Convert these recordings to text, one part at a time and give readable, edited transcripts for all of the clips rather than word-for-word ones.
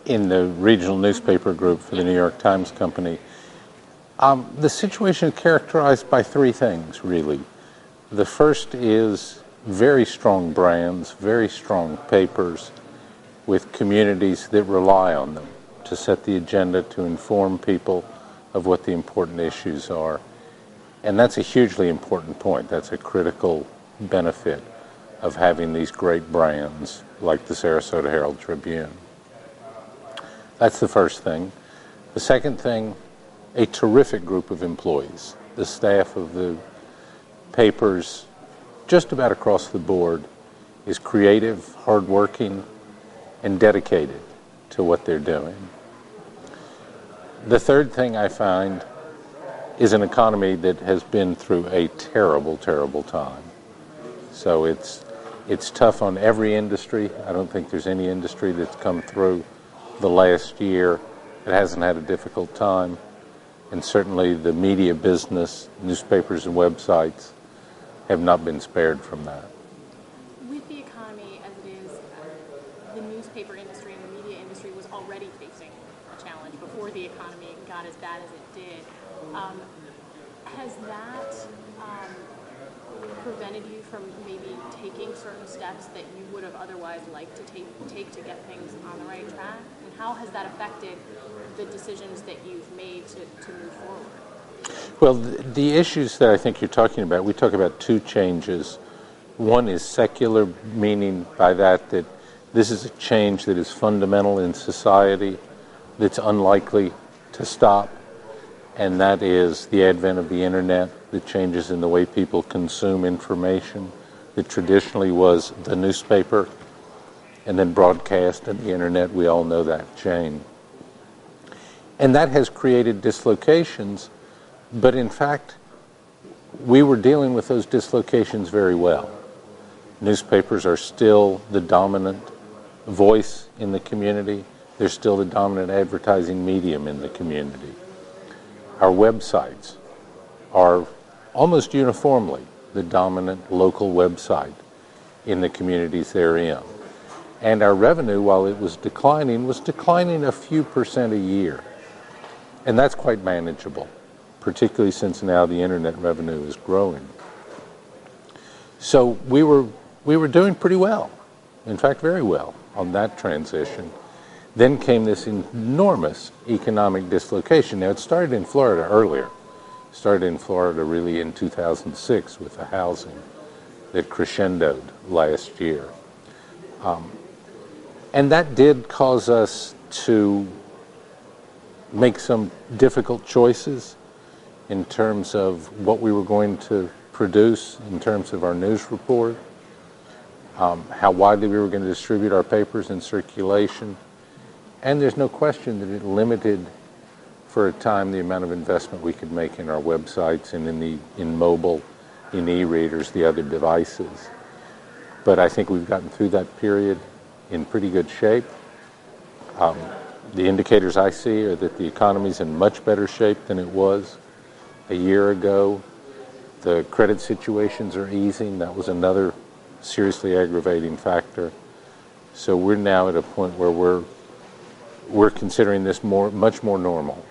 in the regional newspaper group for the New York Times Company. The situation is characterized by three things, really. The first is very strong brands, very strong papers with communities that rely on them to set the agenda, to inform people of what the important issues are. And that's a hugely important point. That's a critical benefit of having these great brands like the Sarasota Herald-Tribune. That's the first thing. The second thing, a terrific group of employees. The staff of the papers, just about across the board, is creative, hardworking, and dedicated to what they're doing. The third thing I find is an economy that has been through a terrible, terrible time. So it's tough on every industry. I don't think there's any industry that's come through the last year that hasn't had a difficult time. And certainly the media business, newspapers and websites, have not been spared from that. With the economy as it is, the newspaper industry and the media industry was already facing a challenge before the economy got as bad as it did. Has that prevented you from maybe taking certain steps that you would have otherwise liked to take to get things on the right track? And how has that affected the decisions that you've made to move forward? Well, the issues that I think you're talking about, we talk about two changes. One is secular, meaning by that this is a change that is fundamental in society, that's unlikely to stop, and that is the advent of the internet, the changes in the way people consume information that traditionally was the newspaper and then broadcast and the internet. We all know that chain. And that has created dislocations, but in fact, we were dealing with those dislocations very well. Newspapers are still the dominant voice in the community. They're still the dominant advertising medium in the community. Our websites are almost uniformly the dominant local website in the communities they're in. And our revenue, while it was declining a few percent a year. And that's quite manageable, particularly since now the internet revenue is growing. So we were doing pretty well, in fact very well, on that transition. Then came this enormous economic dislocation. Now, it started in Florida earlier. It started in Florida really in 2006 with the housing that crescendoed last year. And that did cause us to make some difficult choices in terms of what we were going to produce, in terms of our news report, how widely we were going to distribute our papers in circulation. And there's no question that it limited, for a time, the amount of investment we could make in our websites and in mobile, in e-readers, the other devices. But I think we've gotten through that period in pretty good shape. The indicators I see are that the economy's in much better shape than it was a year ago. The credit situations are easing. That was another seriously aggravating factor. So we're now at a point where we're considering this much more normal.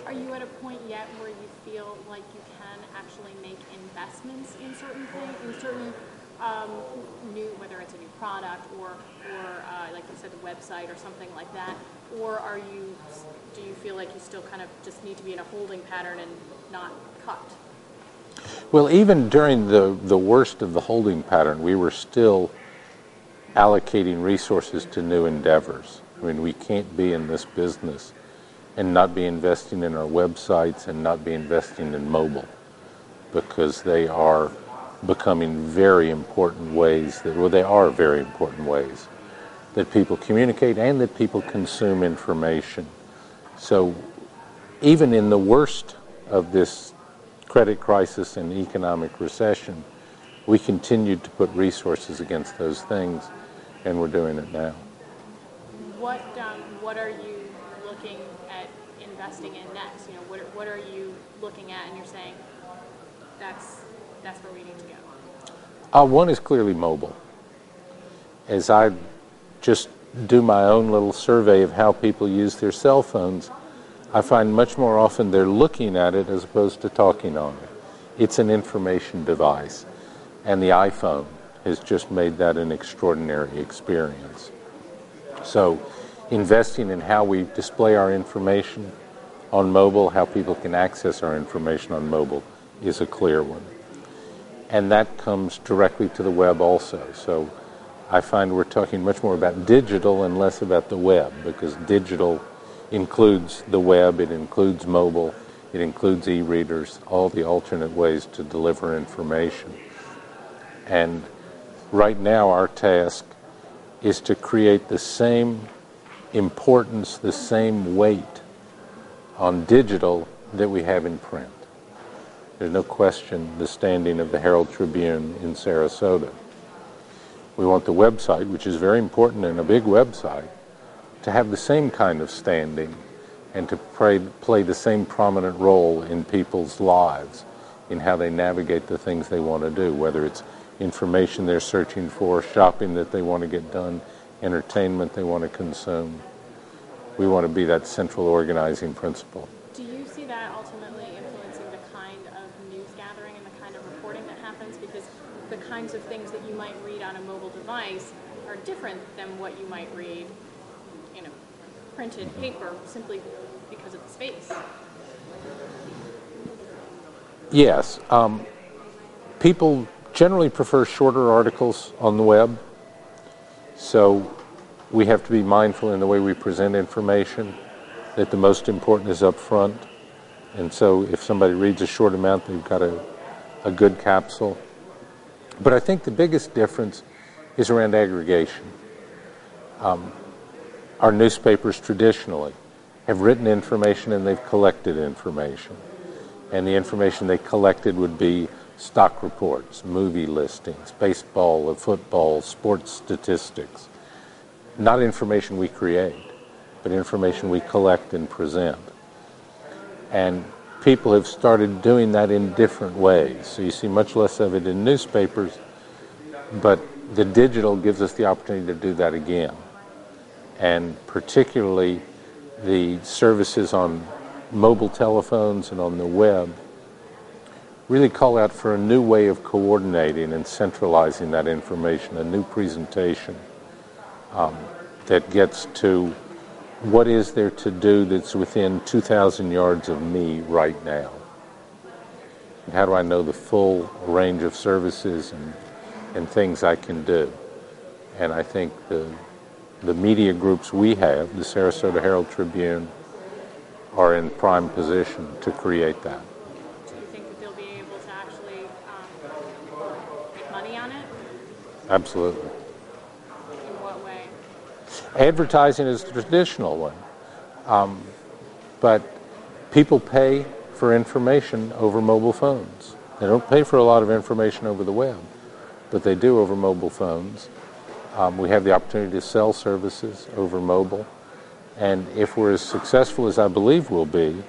Are you at a point yet where you feel like you can actually make investments in certain things, in certain new, whether it's a new product or like you said, the website or something like that? Or do you feel like you still kind of just need to be in a holding pattern and not cut? Well, even during the worst of the holding pattern, we were still allocating resources to new endeavors. I mean, we can't be in this business and not be investing in our websites and not be investing in mobile, because they are becoming very important ways they are very important ways that people communicate and that people consume information. So even in the worst of this credit crisis and economic recession, we continued to put resources against those things, and we're doing it now. What are you looking at investing in next? You know, what are you looking at and you're saying that's where we need to go? One is clearly mobile. As I just do my own little survey of how people use their cell phones, I find much more often they're looking at it as opposed to talking on it. It's an information device, and the iPhone has just made that an extraordinary experience. So investing in how we display our information on mobile, how people can access our information on mobile, is a clear one. And that comes directly to the web also. So I find we're talking much more about digital and less about the web, because digital includes the web, it includes mobile, it includes e-readers, all the alternate ways to deliver information. And right now our task is to create the same importance, the same weight on digital that we have in print. There's no question the standing of the Herald-Tribune in Sarasota. We want the website, which is very important and a big website, to have the same kind of standing and to play the same prominent role in people's lives, in how they navigate the things they want to do, whether it's information they're searching for, shopping that they want to get done, entertainment they want to consume. We want to be that central organizing principle. Do you see that ultimately influencing the kind of news gathering and the kind of reporting that happens? Because the kinds of things that you might read on a mobile device are different than what you might read in a printed paper, simply because of the space. Yes. People generally prefer shorter articles on the web, so we have to be mindful in the way we present information that the most important is up front. And so if somebody reads a short amount, they've got a good capsule. But I think the biggest difference is around aggregation. Our newspapers traditionally have written information and they've collected information. And the information they collected would be stock reports, movie listings, baseball or football, sports statistics. Not information we create, but information we collect and present. And people have started doing that in different ways. So you see much less of it in newspapers, but the digital gives us the opportunity to do that again. And particularly the services on mobile telephones and on the web really call out for a new way of coordinating and centralizing that information, a new presentation that gets to what is there to do that's within 2,000 yards of me right now. And how do I know the full range of services and things I can do? And I think the media groups we have, the Sarasota Herald-Tribune, are in prime position to create that. Do you think that they'll be able to actually make money on it? Absolutely. In what way? Advertising is the traditional one, but people pay for information over mobile phones. They don't pay for a lot of information over the web, but they do over mobile phones. We have the opportunity to sell services over mobile, and if we're as successful as I believe we'll be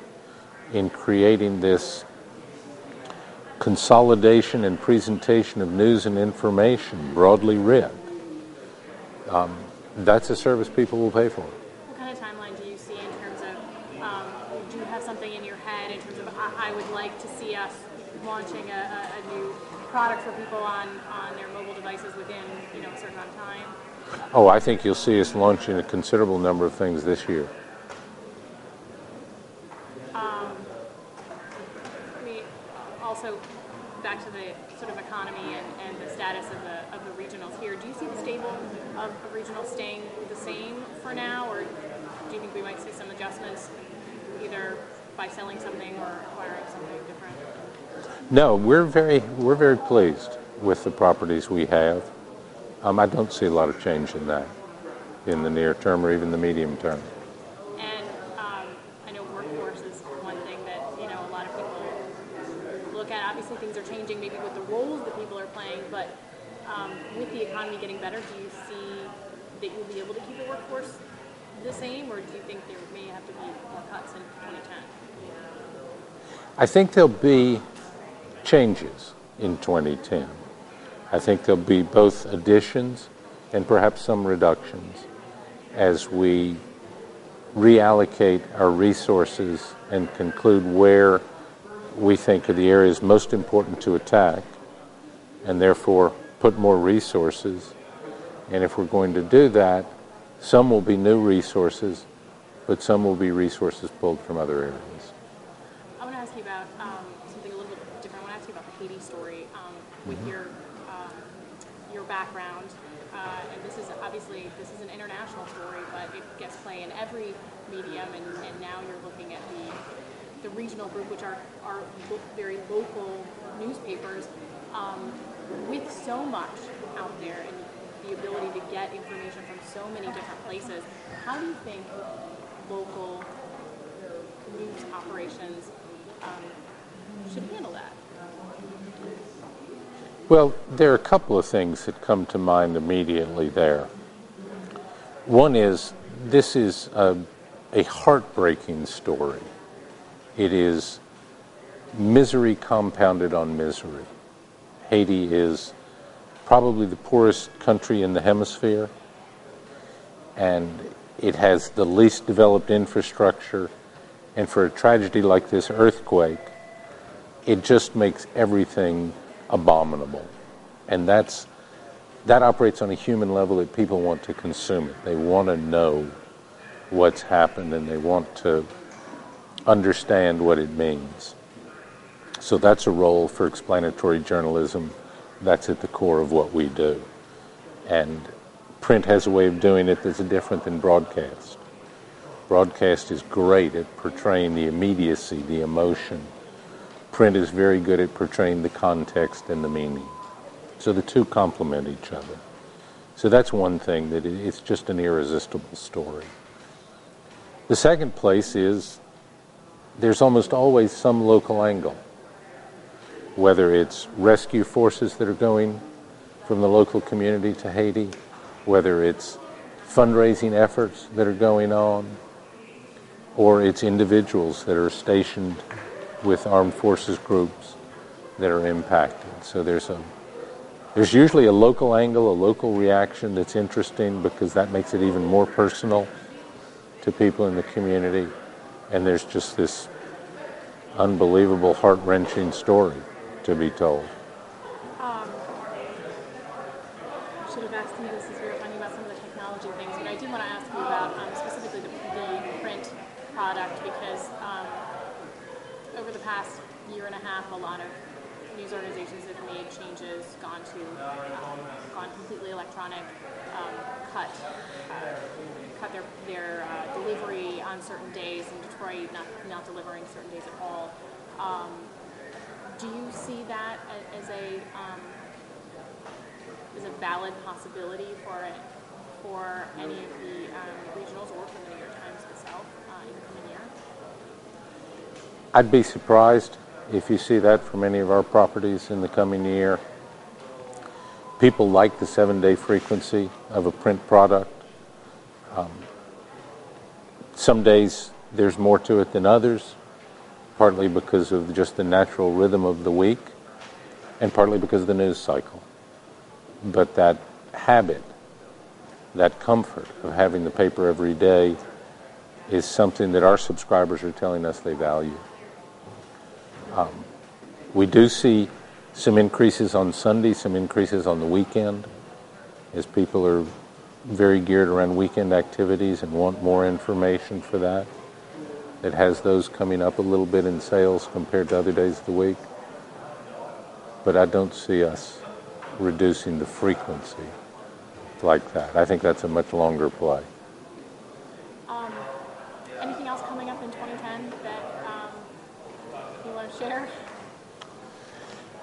in creating this consolidation and presentation of news and information broadly read, that's a service people will pay for. What kind of timeline do you see in terms of, do you have something in your head in terms of, I would like to see us launching a new product for people on their mobile devices within a certain amount of time? Oh, I think you'll see us launching a considerable number of things this year. Also, back to the sort of economy and the status of the regionals here, do you see the stable of regionals staying the same for now, or do you think we might see some adjustments either by selling something or acquiring something different? No, we're very pleased with the properties we have. I don't see a lot of change in that in the near term or even the medium term. And I know workforce is one thing that a lot of people look at. Obviously, things are changing, maybe with the roles that people are playing. But with the economy getting better, do you see that you'll be able to keep the workforce the same, or do you think there may have to be more cuts in 2010? I think there'll be changes in 2010. I think there'll be both additions and perhaps some reductions. as we reallocate our resources and conclude where we think are the areas most important to attack, and therefore put more resources. And if we're going to do that, some will be new resources, but some will be resources pulled from other areas. I want to ask you about something a little bit different. I want to ask you about the Haiti story with your background. And this is an international story, but it gets play in every medium. And now you're looking at the regional group, which are very local newspapers, with so much out there and the ability to get information from so many different places. How do you think local news operations should handle that? Well, there are a couple of things that come to mind immediately there. One is, this is a heartbreaking story. It is misery compounded on misery. Haiti is probably the poorest country in the hemisphere, and it has the least developed infrastructure. And for a tragedy like this earthquake, it just makes everything abominable. And that operates on a human level, that people want to consume it. They want to know what's happened, and they want to understand what it means. So that's a role for explanatory journalism. That's at the core of what we do. And print has a way of doing it that's different than broadcast. Broadcast is great at portraying the immediacy, the emotion. Print is very good at portraying the context and the meaning. So the two complement each other. So that's one thing, that it's just an irresistible story. The second place is, there's almost always some local angle, whether it's rescue forces that are going from the local community to Haiti, whether it's fundraising efforts that are going on, or it's individuals that are stationed with armed forces groups that are impacted. So there's usually a local angle, a local reaction that's interesting, because that makes it even more personal to people in the community. And there's just this unbelievable, heart-wrenching story to be told. I should have asked you this as we were talking about some of the technology things, but I do want to ask you about specifically the print product, because over the past year and a half, a lot of news organizations have made changes, gone completely electronic, cut their delivery on certain days. In Detroit, not delivering certain days at all. Do you see that as a valid possibility for any of the regionals, or for the New York Times itself in the coming year? I'd be surprised if you see that from any of our properties in the coming year. People like the 7-day frequency of a print product. Some days there's more to it than others, partly because of just the natural rhythm of the week, and partly because of the news cycle. But that habit, that comfort of having the paper every day, is something that our subscribers are telling us they value. We do see some increases on Sunday, some increases on the weekend, as people are very geared around weekend activities and want more information for that. It has those coming up a little bit in sales compared to other days of the week. But I don't see us reducing the frequency like that. I think that's a much longer play. Anything else coming up in 2010 that you want to share?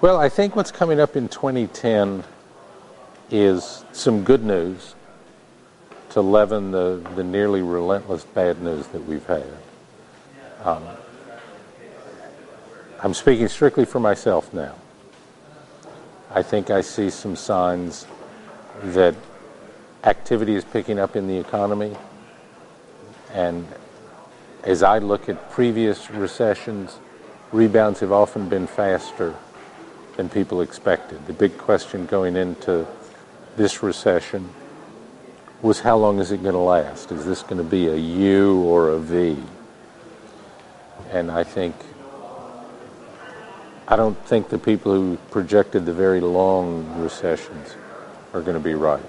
Well, I think what's coming up in 2010 is some good news to leaven the nearly relentless bad news that we've had. I'm speaking strictly for myself now. I think I see some signs that activity is picking up in the economy. And as I look at previous recessions, rebounds have often been faster than people expected. The big question going into this recession was how long is it going to last? Is this going to be a U or a V? And I don't think the people who projected the very long recessions are going to be right.